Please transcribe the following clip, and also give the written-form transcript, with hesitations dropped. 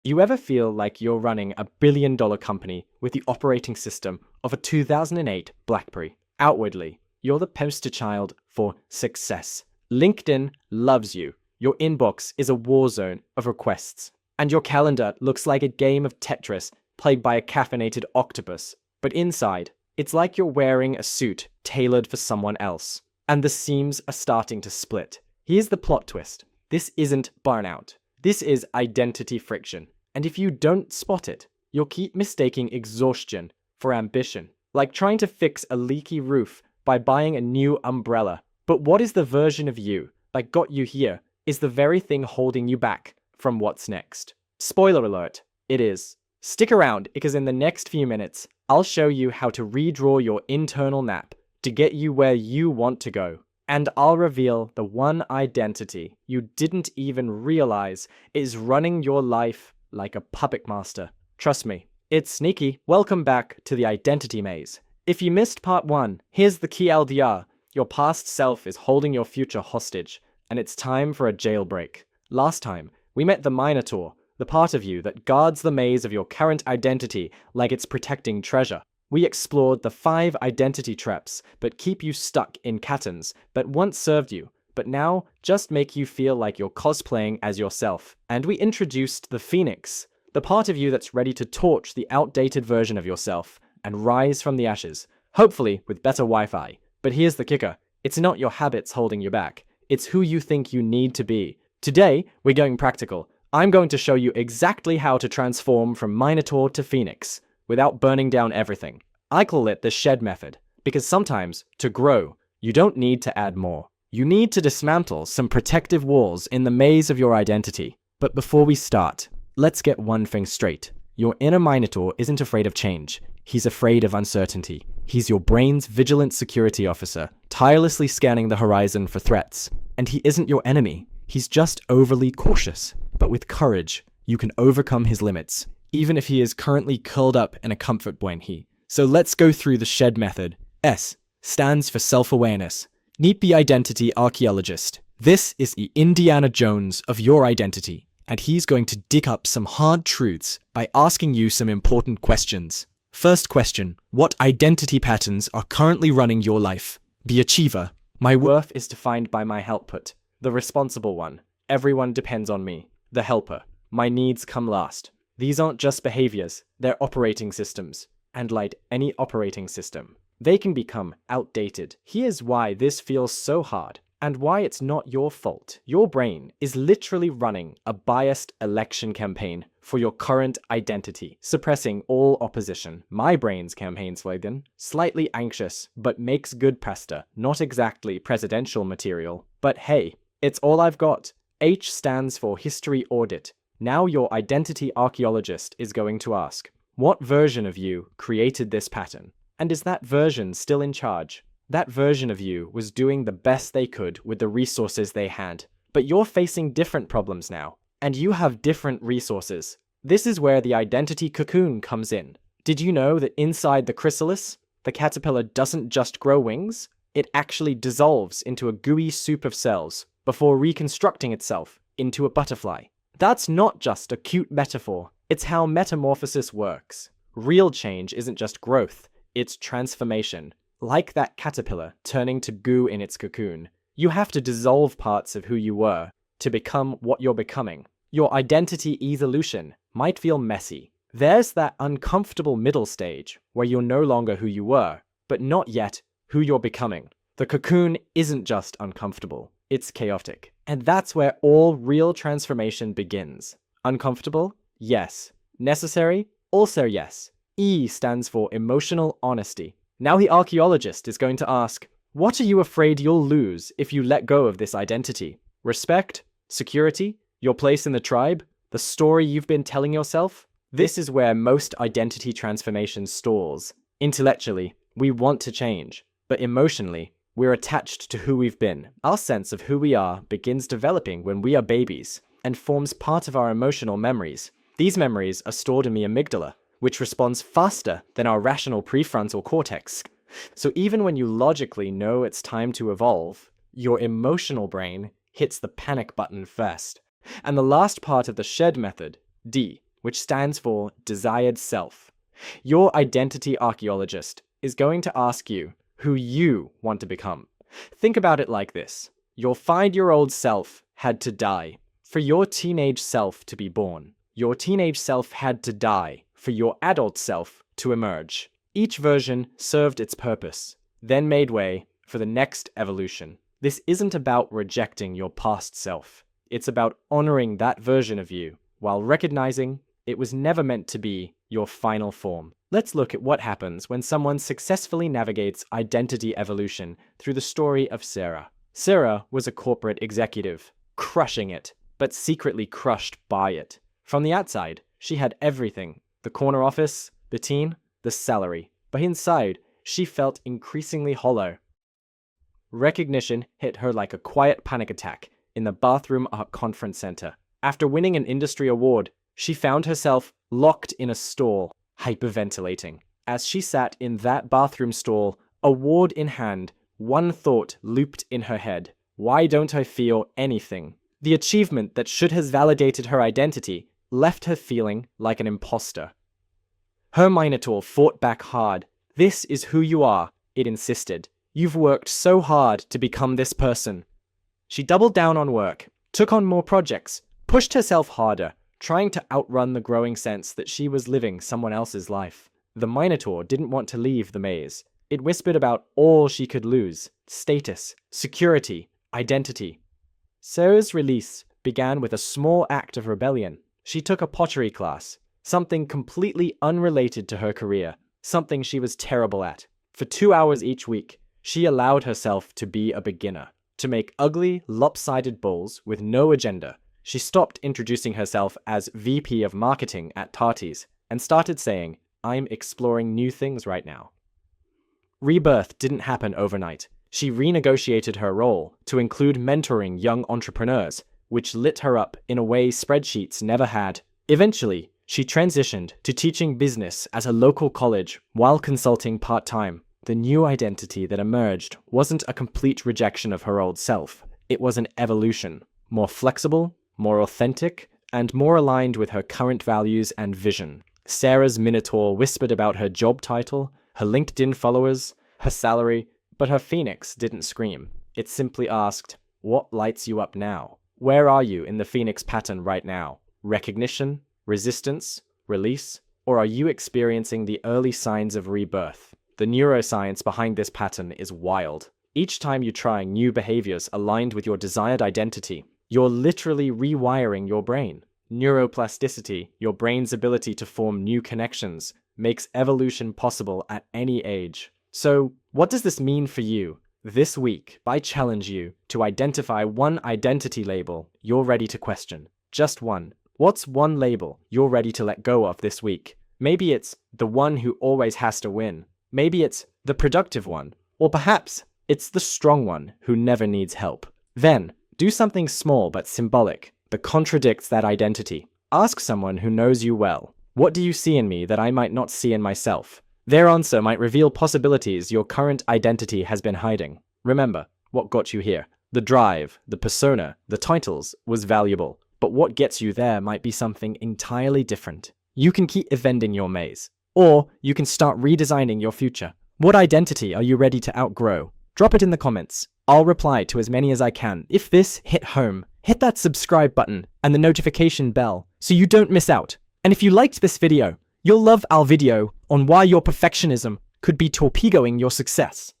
You ever feel like you're running a billion-dollar company with the operating system of a 2008 BlackBerry? Outwardly, you're the poster child for success. LinkedIn loves you. Your inbox is a war zone of requests. And your calendar looks like a game of Tetris played by a caffeinated octopus. But inside, it's like you're wearing a suit tailored for someone else. And the seams are starting to split. Here's the plot twist. This isn't burnout. This is identity friction. And if you don't spot it, you'll keep mistaking exhaustion for ambition. Like trying to fix a leaky roof by buying a new umbrella. But what is the version of you that got you here is the very thing holding you back from what's next. Spoiler alert, it is. Stick around because in the next few minutes, I'll show you how to redraw your internal map to get you where you want to go. And I'll reveal the one identity you didn't even realize is running your life like a puppet master. Trust me, it's sneaky. Welcome back to the Identity Maze. If you missed part 1, here's the key LDR. Your past self is holding your future hostage, and it's time for a jailbreak. Last time, we met the Minotaur, the part of you that guards the maze of your current identity like it's protecting treasure. We explored the 5 identity traps that keep you stuck in patterns that once served you, but now just make you feel like you're cosplaying as yourself. And we introduced the Phoenix, the part of you that's ready to torch the outdated version of yourself and rise from the ashes, hopefully with better Wi-Fi. But here's the kicker. It's not your habits holding you back. It's who you think you need to be. Today, we're going practical. I'm going to show you exactly how to transform from Minotaur to Phoenix without burning down everything. I call it the shed method, because sometimes, to grow, you don't need to add more. You need to dismantle some protective walls in the maze of your identity. But before we start, let's get one thing straight. Your inner Minotaur isn't afraid of change. He's afraid of uncertainty. He's your brain's vigilant security officer, tirelessly scanning the horizon for threats. And he isn't your enemy. He's just overly cautious. But with courage, you can overcome his limits, even if he is currently curled up in a comfort blankie. So let's go through the shed method. S stands for self-awareness. Meet the identity archaeologist. This is the Indiana Jones of your identity, and he's going to dig up some hard truths by asking you some important questions. First question, what identity patterns are currently running your life? The achiever. My worth is defined by my output. The responsible one. Everyone depends on me. The helper. My needs come last. These aren't just behaviors, they're operating systems. And like any operating system, they can become outdated. Here's why this feels so hard, and why it's not your fault. Your brain is literally running a biased election campaign for your current identity, suppressing all opposition. My brain's campaign slogan, slightly anxious, but makes good pasta. Not exactly presidential material, but hey, it's all I've got. H stands for history audit. Now your identity archaeologist is going to ask, what version of you created this pattern? And is that version still in charge? That version of you was doing the best they could with the resources they had. But you're facing different problems now, and you have different resources. This is where the identity cocoon comes in. Did you know that inside the chrysalis, the caterpillar doesn't just grow wings? It actually dissolves into a gooey soup of cells before reconstructing itself into a butterfly. That's not just a cute metaphor. It's how metamorphosis works. Real change isn't just growth, it's transformation. Like that caterpillar turning to goo in its cocoon, you have to dissolve parts of who you were to become what you're becoming. Your identity evolution might feel messy. There's that uncomfortable middle stage where you're no longer who you were, but not yet who you're becoming. The cocoon isn't just uncomfortable, it's chaotic. And that's where all real transformation begins. Uncomfortable? Yes. Necessary? Also yes. E stands for emotional honesty. Now the archaeologist is going to ask, what are you afraid you'll lose if you let go of this identity? Respect? Security? Your place in the tribe? The story you've been telling yourself? This is where most identity transformation stalls. Intellectually, we want to change, but emotionally, we're attached to who we've been. Our sense of who we are begins developing when we are babies and forms part of our emotional memories. These memories are stored in the amygdala, which responds faster than our rational prefrontal cortex. So even when you logically know it's time to evolve, your emotional brain hits the panic button first. And the last part of the shed method, D, which stands for desired self. Your identity archaeologist is going to ask you who you want to become. Think about it like this. Your 5-year-old self had to die for your teenage self to be born. Your teenage self had to die for your adult self to emerge. Each version served its purpose, then made way for the next evolution. This isn't about rejecting your past self. It's about honoring that version of you while recognizing it was never meant to be your final form. Let's look at what happens when someone successfully navigates identity evolution through the story of Sarah. Sarah was a corporate executive, crushing it, but secretly crushed by it. From the outside, she had everything: the corner office, the team, the salary. But inside, she felt increasingly hollow. Recognition hit her like a quiet panic attack in the bathroom at her conference center. After winning an industry award, she found herself locked in a stall, hyperventilating. As she sat in that bathroom stall, award in hand, one thought looped in her head: why don't I feel anything? The achievement that should have validated her identity left her feeling like an imposter. Her Minotaur fought back hard. This is who you are, it insisted. You've worked so hard to become this person. She doubled down on work, took on more projects, pushed herself harder, trying to outrun the growing sense that she was living someone else's life. The Minotaur didn't want to leave the maze. It whispered about all she could lose: status, security, identity. Sarah's release began with a small act of rebellion. She took a pottery class, something completely unrelated to her career, something she was terrible at. For 2 hours each week, she allowed herself to be a beginner, to make ugly, lopsided bowls with no agenda. She stopped introducing herself as VP of Marketing at Tati's and started saying, "I'm exploring new things right now." Rebirth didn't happen overnight. She renegotiated her role to include mentoring young entrepreneurs, which lit her up in a way spreadsheets never had. Eventually, she transitioned to teaching business at a local college while consulting part-time. The new identity that emerged wasn't a complete rejection of her old self. It was an evolution, more flexible, more authentic, and more aligned with her current values and vision. Sarah's Minotaur whispered about her job title, her LinkedIn followers, her salary, but her Phoenix didn't scream. It simply asked, "What lights you up now?" Where are you in the Phoenix pattern right now? Recognition, resistance, release, or are you experiencing the early signs of rebirth? The neuroscience behind this pattern is wild. Each time you try new behaviors aligned with your desired identity, you're literally rewiring your brain. Neuroplasticity, your brain's ability to form new connections, makes evolution possible at any age. So, what does this mean for you? This week, I challenge you to identify one identity label you're ready to question. Just one. What's one label you're ready to let go of this week? Maybe it's the one who always has to win. Maybe it's the productive one. Or perhaps it's the strong one who never needs help. Then, do something small but symbolic that contradicts that identity. Ask someone who knows you well, "What do you see in me that I might not see in myself?" Their answer might reveal possibilities your current identity has been hiding. Remember, what got you here? The drive, the persona, the titles was valuable, but what gets you there might be something entirely different. You can keep evading your maze, or you can start redesigning your future. What identity are you ready to outgrow? Drop it in the comments. I'll reply to as many as I can. If this hit home, hit that subscribe button and the notification bell so you don't miss out. And if you liked this video, you'll love our video on why your perfectionism could be torpedoing your success.